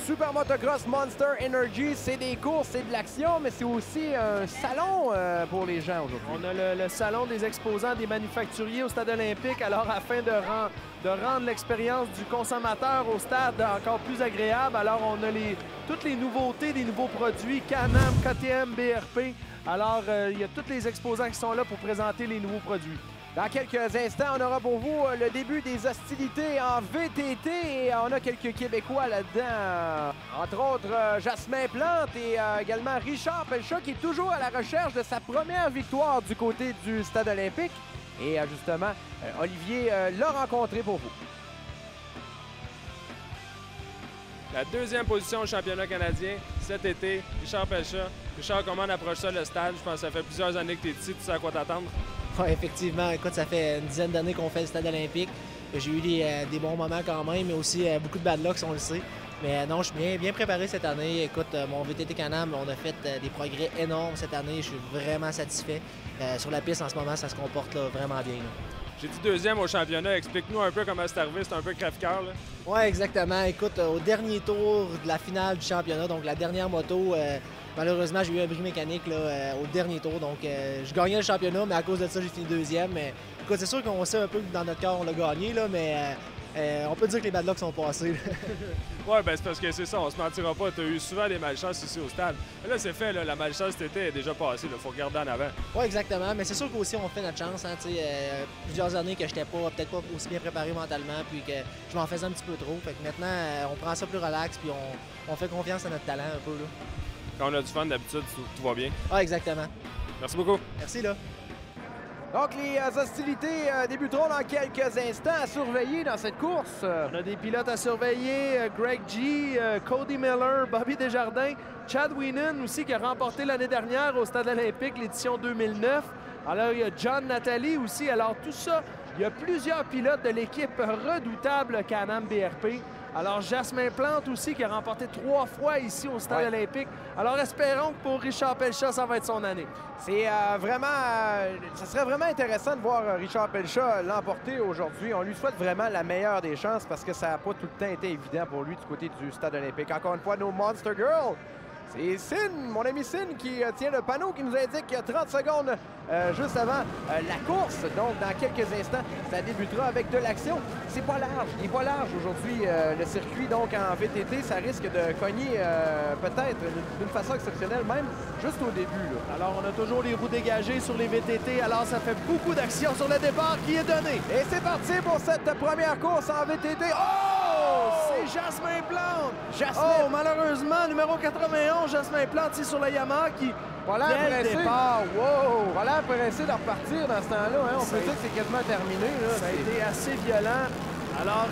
Super Motocross Monster Energy, c'est des courses, c'est de l'action, mais c'est aussi un salon pour les gens aujourd'hui. On a le salon des exposants des manufacturiers au Stade olympique, alors afin de rendre l'expérience du consommateur au stade encore plus agréable, alors on a toutes les nouveautés des nouveaux produits, Can-Am, KTM, BRP. Alors, il y a tous les exposants qui sont là pour présenter les nouveaux produits. Dans quelques instants, on aura pour vous le début des hostilités en VTT et on a quelques Québécois là-dedans. Entre autres, Jasmin Plante et également Richard Pelcha qui est toujours à la recherche de sa première victoire du côté du Stade olympique. Et justement, Olivier l'a rencontré pour vous. La deuxième position au championnat canadien cet été, Richard Pelcha. Richard, comment on approche ça le stade? Je pense que ça fait plusieurs années que tu es ici, tu sais à quoi t'attendre? Oui, effectivement. Écoute, ça fait une dizaine d'années qu'on fait le Stade olympique. J'ai eu des bons moments quand même, mais aussi beaucoup de bad luck, si on le sait. Mais non, je suis bien préparé cette année. Écoute, mon VTT Can-Am, on a fait des progrès énormes cette année. Je suis vraiment satisfait. Sur la piste, en ce moment, ça se comporte là, vraiment bien. J'ai dit deuxième au championnat. Explique-nous un peu comment c'est arrivé. C'est un peu crève-cœur, là. Oui, exactement. Écoute, au dernier tour de la finale du championnat, donc la dernière moto, malheureusement, j'ai eu un bris mécanique là, au dernier tour. Donc, je gagnais le championnat, mais à cause de ça, j'ai fini deuxième. Mais écoute, c'est sûr qu'on sait un peu que dans notre cœur, on l'a gagné, là, mais on peut dire que les bad luck sont passés. Oui, ben c'est parce que c'est ça, on se mentira pas. Tu as eu souvent des malchances ici au stade. Mais là, c'est fait, là, la malchance cet été est déjà passée. Il faut regarder en avant. Oui, exactement. Mais c'est sûr qu'aussi, on fait notre chance. Hein, plusieurs années que j'étais peut-être pas aussi bien préparé mentalement, puis que je m'en faisais un petit peu trop. Fait que maintenant, on prend ça plus relax, puis on fait confiance à notre talent un peu. Là. Quand on a du fun, d'habitude, tout va bien. Ah, exactement. Merci beaucoup. Merci, là. Donc, les hostilités débuteront dans quelques instants à surveiller dans cette course. On a des pilotes à surveiller, Greg G, Cody Miller, Bobby Desjardins, Chad Wienen aussi qui a remporté l'année dernière au Stade olympique l'édition 2009. Alors, il y a John Nathalie aussi. Alors, tout ça, il y a plusieurs pilotes de l'équipe redoutable Can-Am BRP. Alors, Jasmin Plante aussi, qui a remporté 3 fois ici au Stade olympique. Alors, espérons que pour Richard Pelcha, ça va être son année. C'est ça serait vraiment intéressant de voir Richard Pelcha l'emporter aujourd'hui. On lui souhaite vraiment la meilleure des chances parce que ça n'a pas tout le temps été évident pour lui du côté du Stade olympique. Encore une fois, nos Monster Girls. C'est Sin, mon ami Sin, qui tient le panneau qui nous indique qu'il y a 30 secondes juste avant la course. Donc, dans quelques instants, ça débutera avec de l'action. C'est pas large. Il n'est pas large aujourd'hui, le circuit. Donc, en VTT, ça risque de cogner peut-être d'une façon exceptionnelle, même juste au début. Là. Alors, on a toujours les roues dégagées sur les VTT. Alors, ça fait beaucoup d'action sur le départ qui est donné. Et c'est parti pour cette première course en VTT. Oh! C'est Jasmin Plante! Jasmin! Oh, malheureusement, numéro 91, Jasmin Plante, c'est sur la Yamaha qui... Voilà, départ. Wow! Voilà, pressé de repartir dans ce temps-là. Hein? On peut dire que c'est quasiment terminé. Là. Ça a été assez violent. Alors,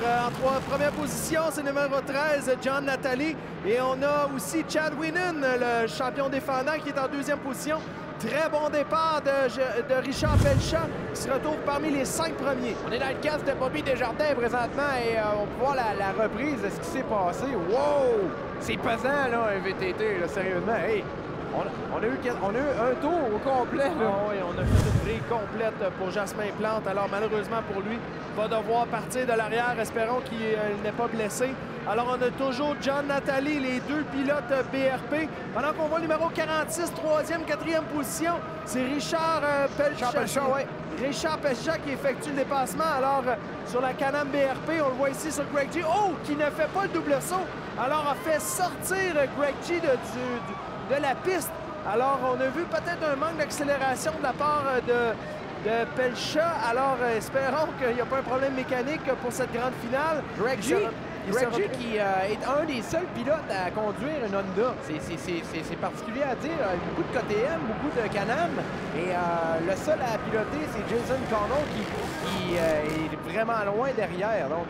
en première position, c'est numéro 13, John Nathalie. Et on a aussi Chad Wienen, le champion défendant, qui est en deuxième position. Très bon départ de Richard Pelcha, qui se retrouve parmi les 5 premiers. On est dans le casque de Bobby Desjardins présentement et on peut voir la reprise de ce qui s'est passé. Wow! C'est pesant, là, un VTT, là, sérieusement. Hey! On a eu un tour au complet. Là. Oh, oui, on a fait une grille complète pour Jasmin Plante. Alors, malheureusement pour lui, il va devoir partir de l'arrière. Espérons qu'il n'est pas blessé. Alors, on a toujours John Nathalie, les 2 pilotes BRP. Pendant qu'on voit le numéro 46, 3e, 4e position, c'est Richard Pelcha. Richard Pelcha qui effectue le dépassement. Alors, sur la Can-Am BRP, on le voit ici sur Greg G. Oh, qui ne fait pas le double saut. Alors, a fait sortir Greg G de la piste. Alors, on a vu peut-être un manque d'accélération de la part de Pelcha. Alors, espérons qu'il n'y a pas un problème mécanique pour cette grande finale. Greg G qui est un des seuls pilotes à conduire une Honda. C'est particulier à dire. Beaucoup de KTM, beaucoup de Can-Am. Et le seul à piloter, c'est Jason Connell qui est vraiment loin derrière. Donc,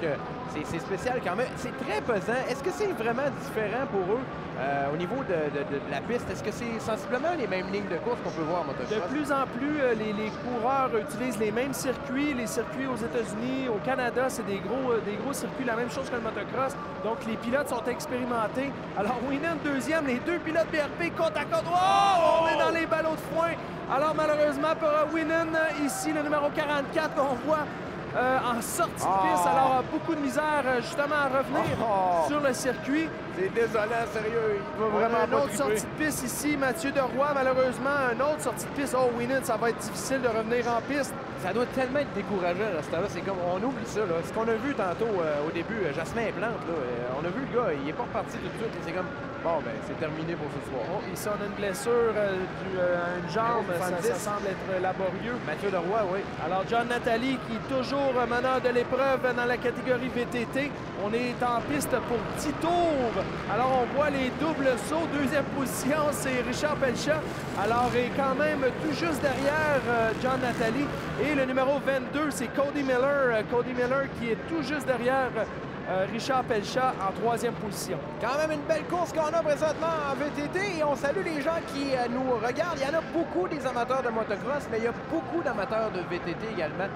c'est spécial quand même. C'est très pesant. Est-ce que c'est vraiment différent pour eux au niveau de la piste? Est-ce que c'est sensiblement les mêmes lignes de course qu'on peut voir en motocross? De plus en plus, les coureurs utilisent les mêmes circuits. Les circuits aux États-Unis, au Canada, c'est des gros circuits, la même chose que le motocross. Donc, les pilotes sont expérimentés. Alors, Wienen, deuxième, les 2 pilotes BRP côte à côte. Oh! On est dans les ballots de foin. Alors, malheureusement, pour Wienen, ici, le numéro 44 qu'on voit en sortie de piste. Alors, beaucoup de misère justement à revenir sur le circuit. C'est désolant, sérieux. Il va vraiment Une autre triper. sortie de piste ici, Mathieu Deroy, malheureusement. Une autre sortie de piste. Oh, Winnet, ça va être difficile de revenir en piste. Ça doit tellement être décourageant à ce temps-là. C'est comme, on oublie ça. Là. Ce qu'on a vu tantôt au début, Jasmin Plante, là, on a vu le gars, il est pas reparti tout de suite. Et c'est comme, bon, ben, c'est terminé pour ce soir. Oh, ici, on a une blessure à une jambe. Ça semble être laborieux. Mathieu Leroy, oui. Alors, John Nathalie, qui est toujours meneur de l'épreuve dans la catégorie VTT. On est en piste pour 10 tours. Alors, on voit les doubles sauts. Deuxième position, c'est Richard Pelchat. Alors, il est quand même tout juste derrière John Nathalie. Et le numéro 22, c'est Cody Miller. Cody Miller qui est tout juste derrière Richard Pelchat en troisième position. Quand même une belle course qu'on a présentement en VTT et on salue les gens qui nous regardent. Il y en a beaucoup des amateurs de motocross, mais il y a beaucoup d'amateurs de VTT également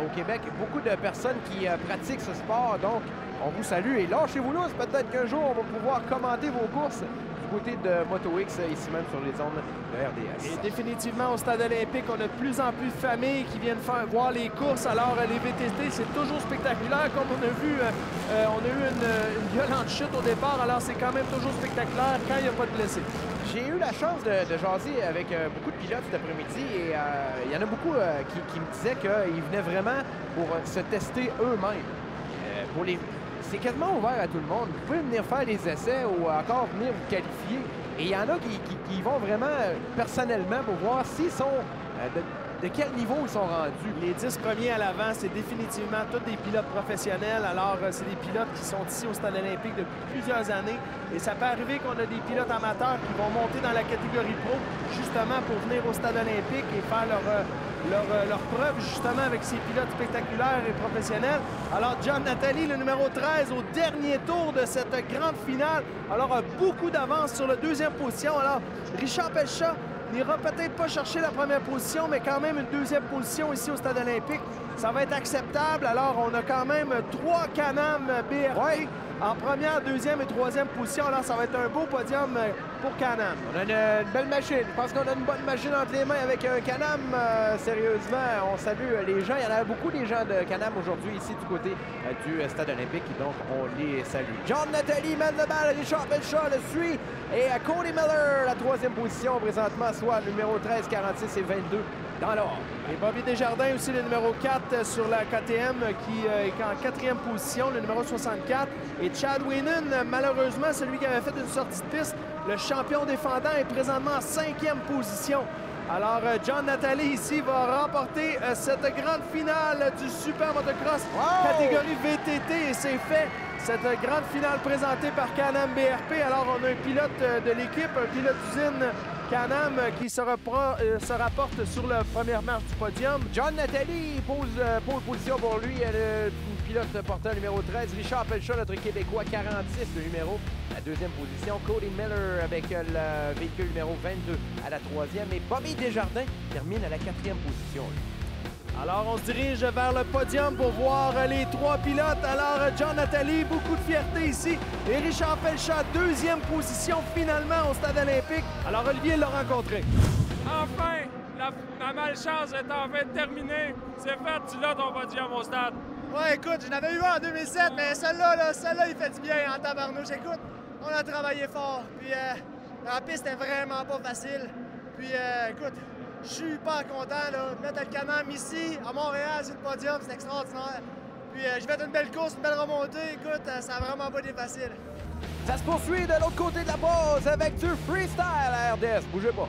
au Québec. Beaucoup de personnes qui pratiquent ce sport, donc on vous salue et lâchez-vous là. Peut-être qu'un jour on va pouvoir commenter vos courses du côté de MotoX, ici même sur les ondes de RDS. Et définitivement, au Stade olympique, on a de plus en plus de familles qui viennent voir les courses. Alors, les VTT, c'est toujours spectaculaire. Comme on a vu, on a eu une violente chute au départ. Alors, c'est quand même toujours spectaculaire quand il n'y a pas de blessés. J'ai eu la chance de jaser avec beaucoup de pilotes cet après-midi et il y en a beaucoup qui me disaient qu'ils venaient vraiment pour se tester eux-mêmes. C'est quasiment ouvert à tout le monde. Vous pouvez venir faire des essais ou encore venir vous qualifier. Et il y en a qui vont vraiment personnellement pour voir s'ils sont de quel niveau ils sont rendus. Les 10 premiers à l'avant, c'est définitivement tous des pilotes professionnels. Alors, c'est des pilotes qui sont ici au Stade olympique depuis plusieurs années. Et ça peut arriver qu'on a des pilotes amateurs qui vont monter dans la catégorie pro, justement pour venir au Stade olympique et faire leur preuve, justement, avec ces pilotes spectaculaires et professionnels. Alors, John Nathalie, le numéro 13, au dernier tour de cette grande finale. Alors, a beaucoup d'avance sur la deuxième position. Alors, Richard Pelchat n'ira peut-être pas chercher la première position, mais quand même une deuxième position ici au Stade olympique. Ça va être acceptable. Alors, on a quand même 3 Can-Am BRP en première, deuxième et troisième position. Alors, ça va être un beau podium pour Can-Am. On a une belle machine. Je pense qu'on a une bonne machine entre les mains avec un Can-Am. Sérieusement, on salue les gens. Il y en a beaucoup des gens de Can-Am aujourd'hui ici du côté du Stade olympique. Donc, on les salue. John Nathalie mène le bal. Richard Pelchat le suit. Et Cody Miller, la troisième position présentement, soit numéro 13, 46 et 22 dans l'ordre. Et Bobby Desjardins aussi, le numéro 4 sur la KTM, qui est en quatrième position, le numéro 64. Et Chad Wienen, malheureusement, celui qui avait fait une sortie de piste, le champion défendant, est présentement en cinquième position. Alors, John Nathalie ici va remporter cette grande finale du Super Motocross catégorie VTT et c'est fait. Cette grande finale présentée par Can-Am BRP. Alors, on a un pilote de l'équipe, un pilote d'usine Can-Am qui se rapporte sur la première marche du podium. John Nathalie pose position pour lui, le pilote porteur numéro 13. Richard Pelchat, notre Québécois, 46 le numéro, la deuxième position. Cody Miller avec le véhicule numéro 22 à la troisième. Et Bobby Desjardins termine à la quatrième position. Alors, on se dirige vers le podium pour voir les 3 pilotes. Alors, John Nathalie, beaucoup de fierté ici. Et Richard Pelchat, deuxième position finalement au Stade olympique. Alors, Olivier l'a rencontré. Enfin, ma malchance est enfin terminée. C'est fait, tu l'as ton podium au stade. Ouais, écoute, j'en avais eu un en 2007, mais celui-là, il fait du bien en tabarnouche. Écoute, on a travaillé fort. Puis, la piste est vraiment pas facile. Puis, écoute, je suis super content là, de mettre le Can-Am ici, à Montréal, sur le podium, c'est extraordinaire. Puis je vais faire une belle course, une belle remontée. Écoute, ça a vraiment pas été facile. Ça se poursuit de l'autre côté de la pause avec du freestyle à RDS. Bougez pas.